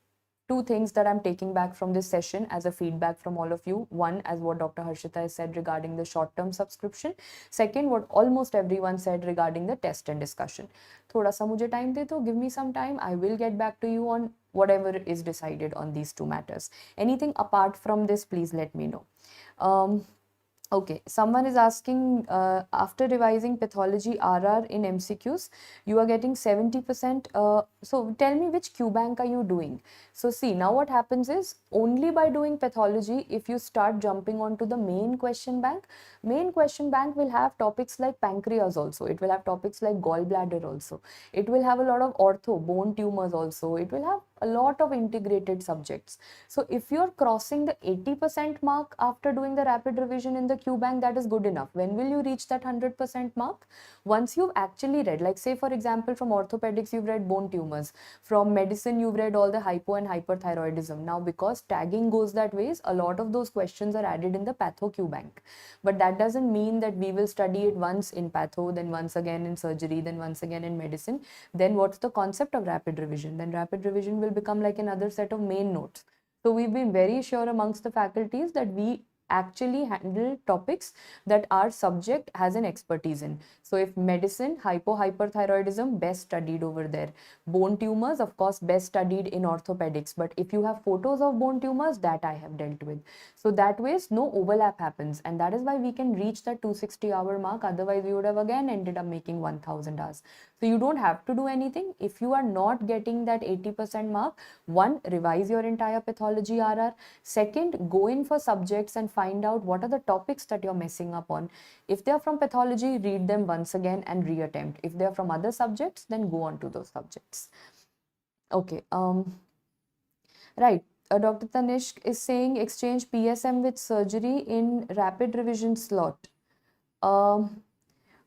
Two things that I'm taking back from this session as a feedback from all of you. One, as what Dr. Harshita has said regarding the short-term subscription. Second, what almost everyone said regarding the test and discussion. Thoda sa mujhe time de do, give me some time. I will get back to you on whatever is decided on these two matters. Anything apart from this, please let me know. Okay, someone is asking, after revising pathology RR in MCQs, you are getting 70%. So tell me which Q bank are you doing? So see, now what happens is, only by doing pathology, if you start jumping onto the main question bank will have topics like pancreas also. It will have topics like gallbladder also. It will have a lot of ortho, bone tumors also. It will have a lot of integrated subjects. So if you're crossing the 80% mark after doing the rapid revision in the Q bank, that is good enough. When will you reach that 100% mark? Once you've actually read, like say for example, from orthopedics, you've read bone tumors. From medicine, you've read all the hypo and hyperthyroidism. Now, because tagging goes that ways, a lot of those questions are added in the patho Q bank. But that doesn't mean that we will study it once in patho, then once again in surgery, then once again in medicine. Then what's the concept of rapid revision? Then rapid revision will become like another set of main notes. So we've been very sure amongst the faculties that we actually handle topics that our subject has an expertise in. So if medicine, hyperthyroidism, best studied over there. Bone tumors, of course, best studied in orthopedics. But if you have photos of bone tumors, that I have dealt with. So that ways, no overlap happens. And that is why we can reach that 260-hour mark. Otherwise, we would have again ended up making 1000 hours. So you don't have to do anything. If you are not getting that 80% mark, one, revise your entire pathology RR. Second, go in for subjects and find out what are the topics that you're messing up on. If they're from pathology, read them once again and reattempt. If they're from other subjects, then go on to those subjects. Okay. Right. Dr. Tanishq is saying exchange PSM with surgery in rapid revision slot.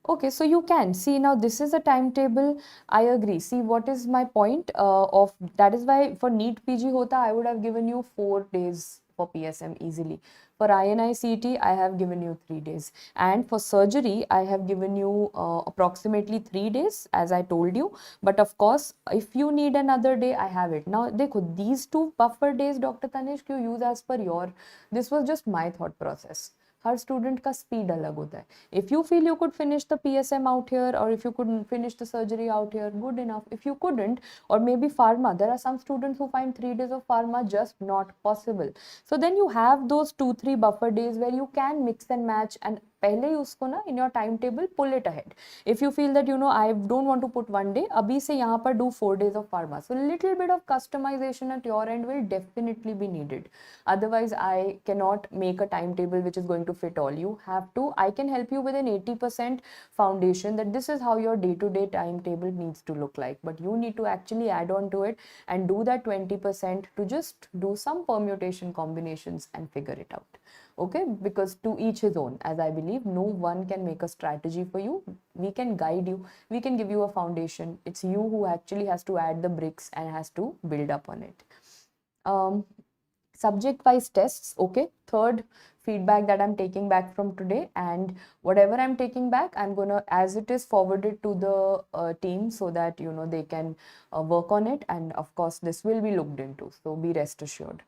Okay, so you can see now this is a timetable. I agree. See, what is my point of that is why for NEET PG Hota, I would have given you 4 days for PSM easily. For INI-CET, I have given you 3 days. And for surgery, I have given you approximately 3 days, as I told you. But of course, if you need another day, I have it. Now, dekho, these 2 buffer days, Dr. Tanishq, you use as per your, this was just my thought process. Her student का speed अलग होता है. If you feel you could finish the PSM out here, or if you couldn't finish the surgery out here, good enough. If you couldn't, or maybe pharma, there are some students who find 3 days of pharma just not possible. So then you have those 2-3 buffer days where you can mix and match, and पहले ही उसको ना in your timetable pull it ahead. If you feel that I don't want to put 1 day, अभी से यहाँ पर do 4 days of pharma. So little bit of customization at your end will definitely be needed. Otherwise, I cannot make a timetable which is going to fit all. You have to, I can help you with an 80% foundation that this is how your day-to-day timetable needs to look like. But you need to actually add on to it and do that 20% to just do some permutation combinations and figure it out. Okay, because to each his own, as I believe, no one can make a strategy for you. We can guide you, we can give you a foundation. It's you who actually has to add the bricks and has to build up on it. Subject wise tests. Okay, third feedback that I'm taking back from today, and whatever I'm taking back, I'm gonna, as it is, forward it to the team so that they can work on it, and of course this will be looked into, so be rest assured.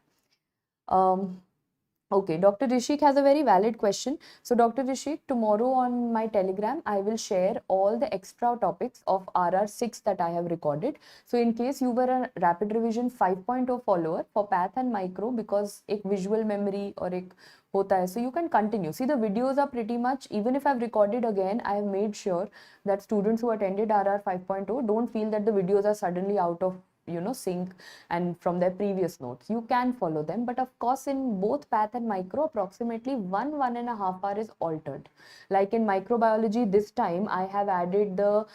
Okay, Dr. Rishik has a very valid question. So Dr. Rishik, tomorrow on my Telegram, I will share all the extra topics of RR6 that I have recorded. So in case you were a rapid revision 5.0 follower for Path and Micro, because ek visual memory or ek hota hai, so you can continue. See, the videos are pretty much, even if I've recorded again, I have made sure that students who attended RR 5.0 don't feel that the videos are suddenly out of sync and from their previous notes. You can follow them, but of course in both Path and Micro, approximately 1.5 hour is altered. Like in microbiology, this time I have added the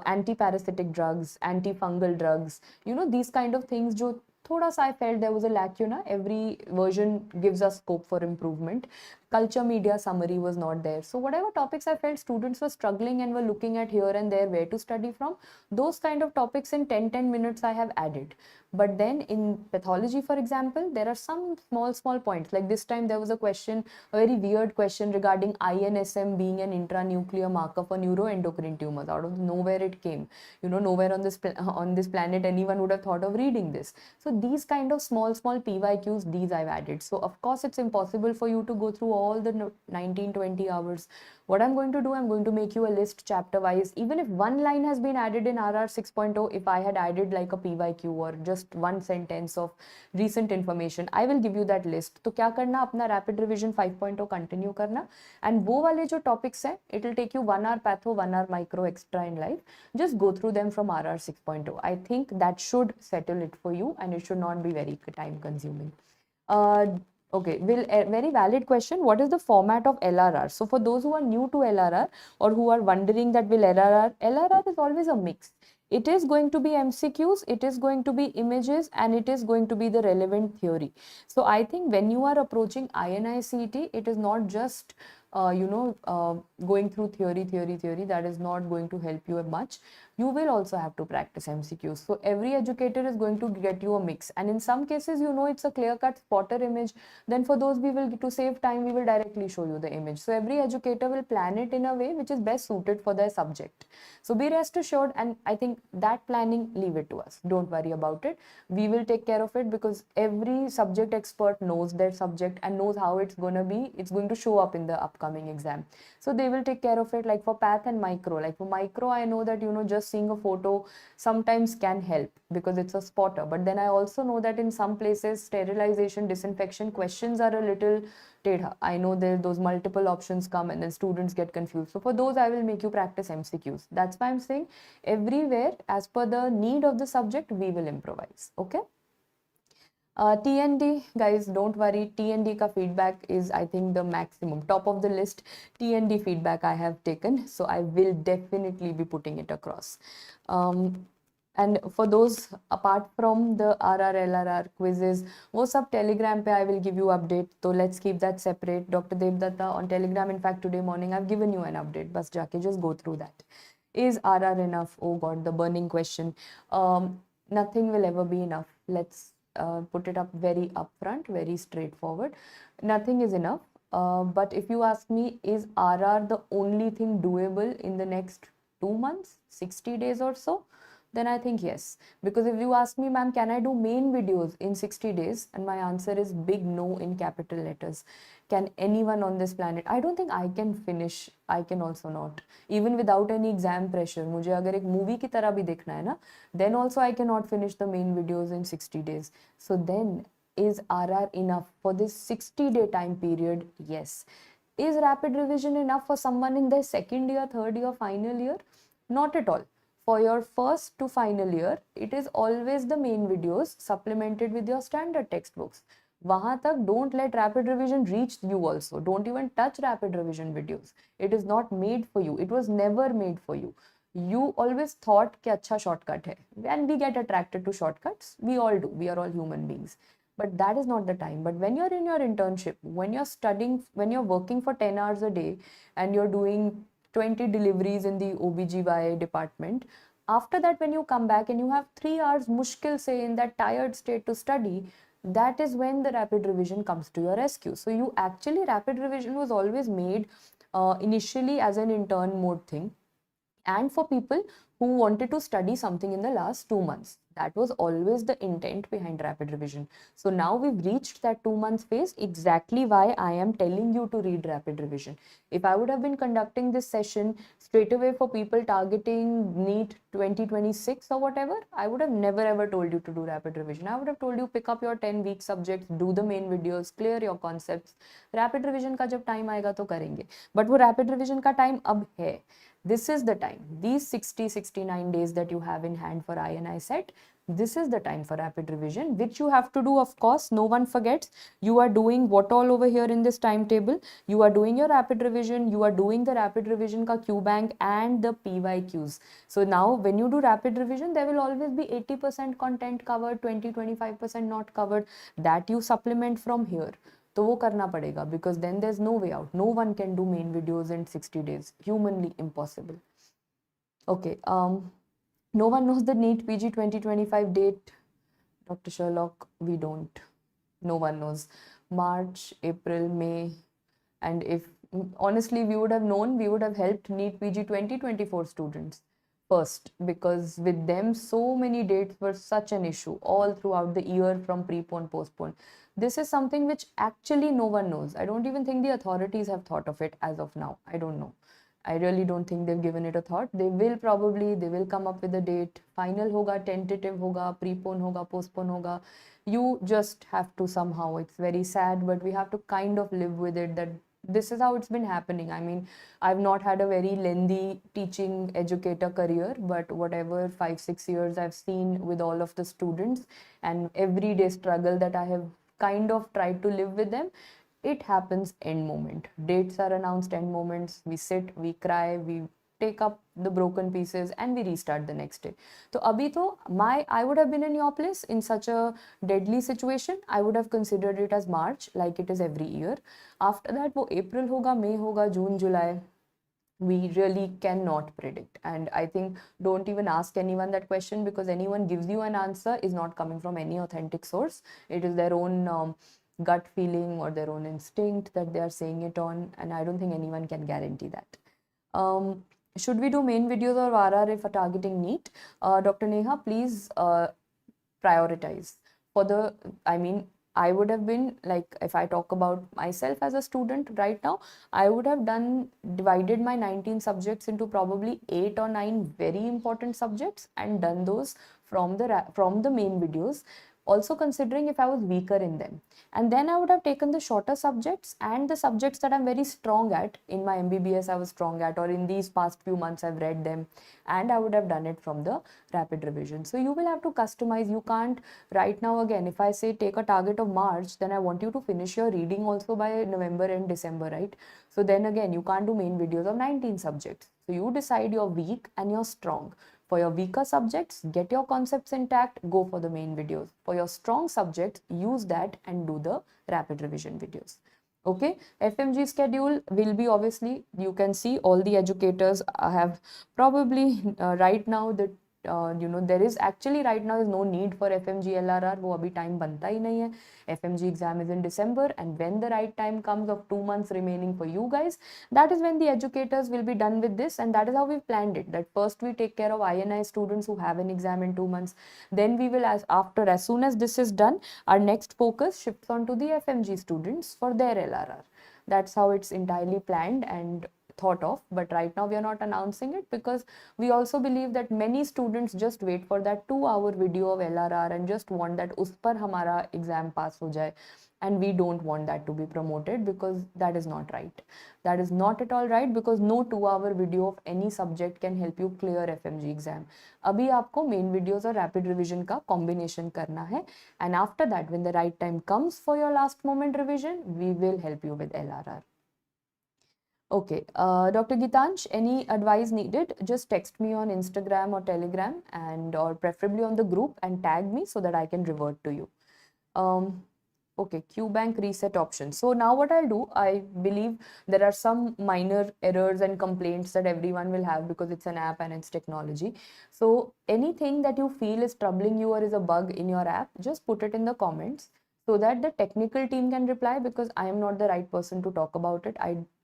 anti-parasitic drugs, antifungal drugs, these kind of things. Jo thoda sa I felt there was a lacuna. Every version gives us scope for improvement. Culture media summary was not there. So whatever topics I felt students were struggling and were looking at here and there where to study from, those kind of topics in 10 minutes I have added. But then in pathology, for example, there are some small points. Like this time there was a question, a very weird question regarding INSM being an intranuclear marker for neuroendocrine tumors. Out of nowhere it came. Nowhere on this planet anyone would have thought of reading this. So these kind of small PYQs, these I've added. So of course it's impossible for you to go through all the 19-20 hours. What I'm going to do, I'm going to make you a list chapter wise. Even if one line has been added in RR 6.0, if I had added like a PYQ or just one sentence of recent information, I will give you that list. तो क्या करना, अपना rapid revision 5.0 continue करना, and वो वाले जो topics हैं, it will take you 1 hour patho, 1 hour micro extra in life. Just go through them from RR 6.0. I think that should settle it for you, and it should not be very time consuming. Okay, very valid question. What is the format of LRR? So for those who are new to LRR or who are wondering that LRR is always a mix. It is going to be MCQs, it is going to be images, and it is going to be the relevant theory. So I think when you are approaching INI-CET, it is not just going through theory, that is not going to help you much. You will also have to practice MCQs. So every educator is going to get you a mix. And in some cases, it's a clear-cut spotter image. Then for those, to save time, we will directly show you the image. So every educator will plan it in a way which is best suited for their subject. So be rest assured, and I think that planning, leave it to us. Don't worry about it. We will take care of it, because every subject expert knows their subject and knows how it's going to be. It's going to show up in the upcoming exam. So they will take care of it. Like for Path and Micro. Like for Micro, I know that, just seeing a photo sometimes can help because it's a spotter. But then I also know that in some places, sterilization, disinfection questions are a little tedha. I know those multiple options come and then students get confused. So for those, I will make you practice MCQs. That's why I'm saying everywhere, as per the need of the subject, we will improvise. Okay. TND, guys, don't worry. TND ka feedback is, I think, the maximum. Top of the list, TND feedback I have taken. So I will definitely be putting it across. And for those apart from the RR LRR quizzes, वो सब Telegram पे I will give you update. So let's keep that separate. Dr. Devdatta on Telegram. In fact, today morning I've given you an update. बस जाके just go through that. Is RR enough? Oh God, the burning question. Nothing will ever be enough. Let's put it up very upfront, very straightforward. Nothing is enough. But if you ask me, is RR the only thing doable in the next 2 months, 60 days or so? Then I think yes. Because if you ask me, ma'am, can I do main videos in 60 days? And my answer is big no in capital letters. Can anyone on this planet? I don't think I can finish. I can also not. Even without any exam pressure. मुझे अगर एक movie की तरह भी देखना है ना, then also I cannot finish the main videos in 60 days. So then, is RR enough for this 60-day time period? Yes. Is rapid revision enough for someone in their second year, third year, final year? Not at all. For your first to final year, it is always the main videos supplemented with your standard textbooks. वहां तक don't let rapid revision reach you also. Don't even touch rapid revision videos. It is not made for you. It was never made for you. You always thought कि अच्छा shortcut है. And we get attracted to shortcuts. We all do. We are all human beings. But that is not the time. But when you're in your internship, when you're studying, when you're working for 10 hours a day and you're doing 20 deliveries in the OBGY department. After that, when you come back and you have 3 hours mushkil say in that tired state to study, that is when the rapid revision comes to your rescue. So you actually, rapid revision was always made initially as an intern mode thing, and for people who wanted to study something in the last 2 months. That was always the intent behind rapid revision. So now we've reached that 2 months phase, exactly why I am telling you to read rapid revision. If I would have been conducting this session straight away for people targeting NEET 2026 or whatever, I would have never ever told you to do rapid revision. I would have told you pick up your 10-week subjects, do the main videos, clear your concepts. Rapid revision का जब time आएगा तो करेंगे. But वो rapid revision का time अब है. This is the time. These 60-69 days that you have in hand for INI-CET, this is the time for rapid revision, which you have to do, of course. No one forgets. You are doing what all over here in this timetable. You are doing your rapid revision. You are doing the rapid revision ka Q bank and the PYQs. So now when you do rapid revision, there will always be 80% content covered, 20-25% not covered. That you supplement from here. तो वो करना पड़ेगा, because then there's no way out. No one can do main videos in 60 days. Humanly impossible. Okay. No one knows the NEET PG 2025 date. Dr. Sherlock, we don't. No one knows. March, April, May. And if honestly we would have known, we would have helped NEET PG 2024 students first, because with them so many dates were such an issue all throughout the year, from prepone, postpone. This is something which actually no one knows. I don't even think the authorities have thought of it as of now. I don't know. I really don't think they've given it a thought. They will come up with a date. Final hoga, tentative hoga, prepone hoga, postpone hoga. You just have to somehow, it's very sad, but we have to kind of live with it, that this is how it's been happening. I mean, I've not had a very lengthy teaching educator career, but whatever 5-6 years I've seen with all of the students and everyday struggle that I have kind of tried to live with them, it happens end moment. Dates are announced end moments. We sit, we cry, we take up the broken pieces and we restart the next day. So abhi to I would have been in your place in such a deadly situation. I would have considered it as March, like it is every year. After that, wo April hoga, May hoga, June, July, we really cannot predict. And I think don't even ask anyone that question, because anyone gives you an answer is not coming from any authentic source. It is their own gut feeling or their own instinct that they are saying it on, and I don't think anyone can guarantee that. Should we do main videos or RR if targeting NEET? Dr. Neha, please prioritize. I would have been, like, if I talk about myself as a student right now, I would have divided my 19 subjects into probably 8 or 9 very important subjects and done those from the main videos, also considering if I was weaker in them. And then I would have taken the shorter subjects and the subjects that I'm very strong at. In my MBBS I was strong at, or in these past few months I've read them, and I would have done it from the rapid revision. So you will have to customize. You can't right now, again, if I say take a target of March, then I want you to finish your reading also by November and December, right? So then again, you can't do main videos of 19 subjects. So you decide you're weak and you're strong. For your weaker subjects, get your concepts intact, go for the main videos. For your strong subjects, use that and do the rapid revision videos. Okay, FMG schedule will be, obviously you can see all the educators have probably right now the there is actually right now is no need for FMG LRR, वो अभी time बनता ही नहीं है. FMG exam is in December, and when the right time comes of 2 months remaining for you guys, that is when the educators will be done with this, and that is how we've planned it, that first we take care of INI students who have an exam in 2 months, then we will, as soon as this is done, our next focus shifts on to the FMG students for their LRR. That's how it's entirely planned and thought of, but right now we are not announcing it because we also believe that many students just wait for that 2-hour video of LRR and just want that us par hamara exam pass ho jaye, and we don't want that to be promoted because that is not right. That is not at all right, because no 2-hour video of any subject can help you clear FMG exam. Abhi aapko main videos और rapid revision का combination करना है, and after that when the right time comes for your last moment revision, we will help you with LRR. Okay, Dr. Gitansh, any advice needed? Just text me on Instagram or Telegram, and or preferably on the group, and tag me so that I can revert to you. Okay, QBank reset option. So now what I'll do, I believe there are some minor errors and complaints that everyone will have because it's an app and it's technology. So anything that you feel is troubling you or is a bug in your app, just put it in the comments so that the technical team can reply, because I am not the right person to talk about it.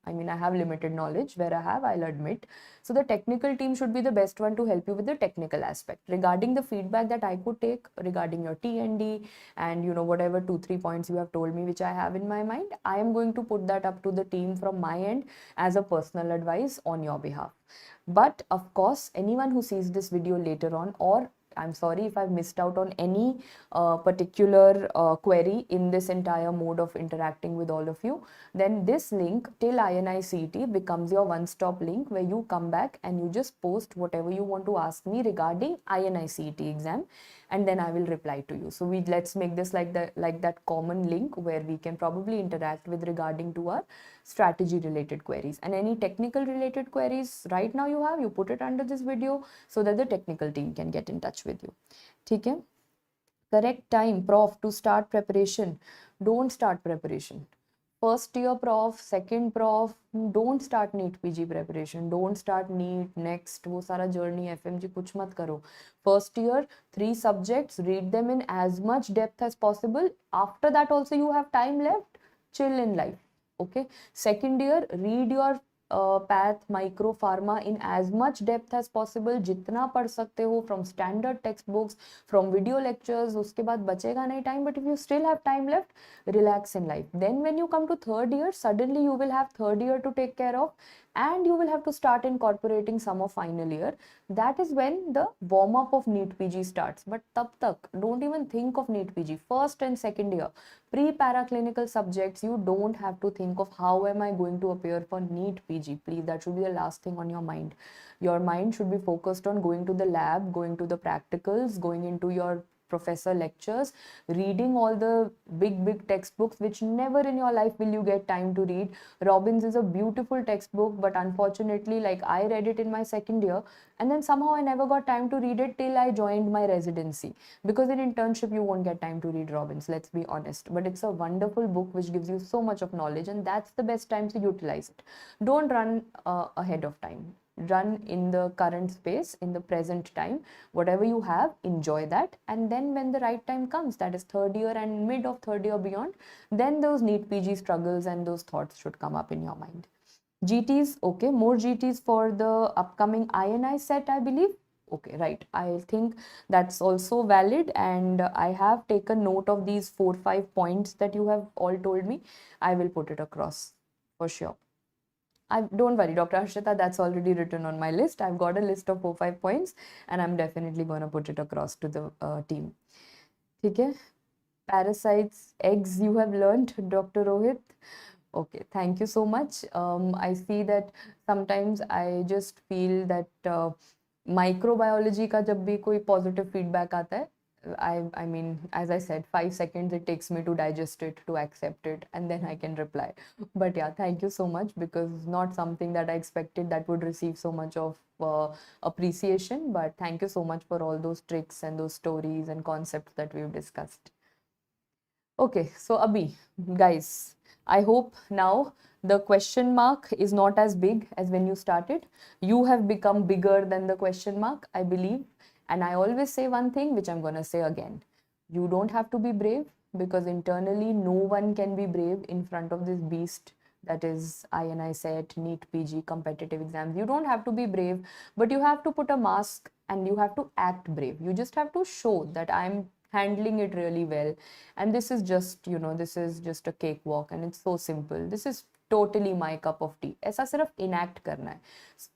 I mean, I have limited knowledge where I have, I'll admit. So the technical team should be the best one to help you with the technical aspect. Regarding the feedback that I could take regarding your TND and whatever 2-3 points you have told me which I have in my mind, I am going to put that up to the team from my end as a personal advice on your behalf. But of course, anyone who sees this video later on, or I'm sorry if I've missed out on any particular query in this entire mode of interacting with all of you, then this link till INI-CET becomes your one-stop link where you come back and you just post whatever you want to ask me regarding INI-CET exam, and then I will reply to you. So let's make this like that common link where we can probably interact with regarding to our strategy related queries, and any technical related queries right now you put it under this video so that the technical team can get in touch with you. Okay? Correct time, prof, to start preparation. Don't start preparation. First year prof, second prof, don't start NEET PG preparation. Don't start NEET, next, वो सारा journey FMG कुछ मत करो. First year, 3 subjects, read them in as much depth as possible. After that also you have time left, chill in life. Okay. Second year, read your path, micro, pharma in as much depth as possible. जितना पढ़ सकते हो from standard textbooks, from video lectures, उसके बाद बचेगा नहीं time. But if you still have time left, relax in life. Then when you come to third year, suddenly you will have third year to take care of, and you will have to start incorporating some of final year. That is when the warm up of NEET PG starts. But tab tak, don't even think of NEET PG. First and second year, pre-paraclinical subjects, you don't have to think of how am I going to appear for NEET PG. Please, that should be the last thing on your mind. Your mind should be focused on going to the lab, going to the practicals, going into your professor lectures, reading all the big textbooks which never in your life will you get time to read. Robbins is a beautiful textbook, but unfortunately, like, I read it in my second year, and then somehow I never got time to read it till I joined my residency, because in internship you won't get time to read Robbins, let's be honest. But it's a wonderful book which gives you so much of knowledge, and that's the best time to utilize it. Don't run ahead of time. Run in the current space, in the present time. Whatever you have, enjoy that, and then when the right time comes, that is third year and mid of third year beyond, then those NEET PG struggles and those thoughts should come up in your mind. GTs, okay, more GTs for the upcoming INI-CET, I believe. Okay, right, I think that's also valid, and I have taken note of these 4-5 points that you have all told me. I will put it across for sure. Don't worry, Dr. Harshita, that's already written on my list. I've got a list of 4-5 points, and I'm definitely going to put it across to the team. Okay? Parasites, eggs you have learned, Dr. Rohit. Okay, thank you so much. I see that sometimes I just feel that microbiology का जब भी कोई positive feedback आता है, I mean, as I said, 5 seconds it takes me to digest it, to accept it, and then I can reply. But yeah, thank you so much, because not something that I expected that would receive so much of appreciation. But thank you so much for all those tricks and those stories and concepts that we've discussed. Okay, so Abhi, guys, I hope now the question mark is not as big as when you started. You have become bigger than the question mark, I believe. And I always say one thing, which I'm going to say again. You don't have to be brave, because internally no one can be brave in front of this beast that is INI-CET, NEET, PG, competitive exams. You don't have to be brave, but you have to put a mask and you have to act brave. You just have to show that I'm handling it really well, and this is just, this is just a cakewalk, and it's so simple. This is totally my cup of tea. ऐसा सिर्फ enact करना है.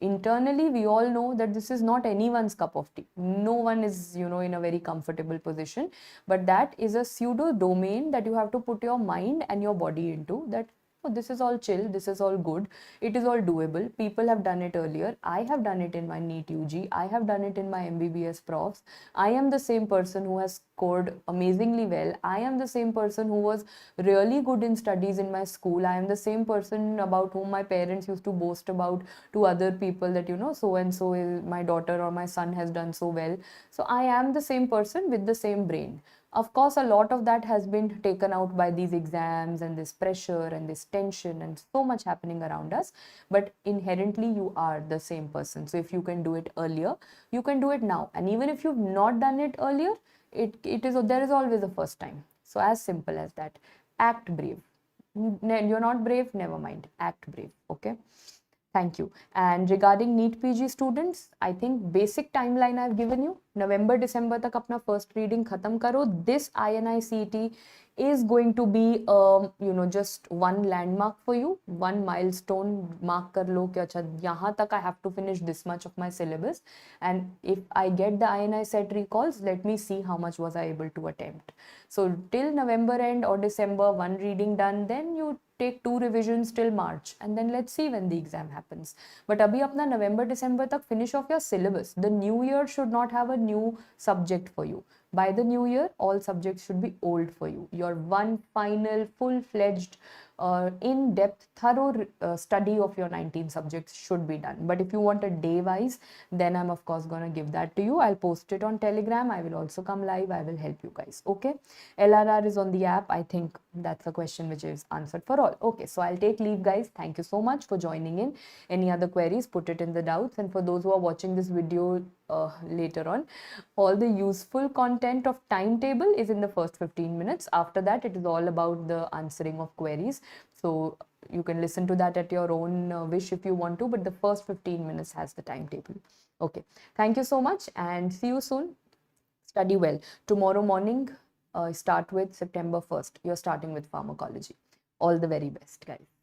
Internally we all know that this is not anyone's cup of tea. No one is, in a very comfortable position, but that is a pseudo domain that you have to put your mind and your body into, that oh, this is all chill, this is all good, it is all doable. People have done it earlier. I have done it in my NEET UG. I have done it in my MBBS profs. I am the same person who has scored amazingly well. I am the same person who was really good in studies in my school. I am the same person about whom my parents used to boast about to other people, that, so and so is my daughter or my son has done so well. So I am the same person with the same brain. Of course, a lot of that has been taken out by these exams and this pressure and this tension and so much happening around us. But inherently, you are the same person. So if you can do it earlier, you can do it now. And even if you've not done it earlier, there is always a first time. So as simple as that. Act brave. You're not brave, never mind. Act brave. Okay. Thank you. And regarding NEET PG students, I think basic timeline I've given you. November, December tak apna first reading khatam karo. This INI-CET is going to be, just one landmark for you, one milestone. Mark kar lo ki acha, yahan tak I have to finish this much of my syllabus. And if I get the INI-CET recalls, let me see how much was I able to attempt. So till November end or December, one reading done, then you take 2 revisions till March, and then let's see when the exam happens. But abhi apna November, December tak finish off your syllabus. The new year should not have a new subject for you. By the new year, all subjects should be old for you. Your one final, full-fledged, in-depth, thorough study of your 19 subjects should be done. But if you want a day-wise, then I'm of course going to give that to you. I'll post it on Telegram. I will also come live. I will help you guys. Okay. LRR is on the app. I think that's a question which is answered for all. Okay. So I'll take leave, guys. Thank you so much for joining in. Any other queries, put it in the doubts. And for those who are watching this video later on, all the useful content of timetable is in the first 15 minutes. After that, it is all about the answering of queries. So you can listen to that at your own wish if you want to, but the first 15 minutes has the timetable. Okay. Thank you so much and see you soon. Study well. Tomorrow morning, start with September 1st. You're starting with pharmacology. All the very best, guys.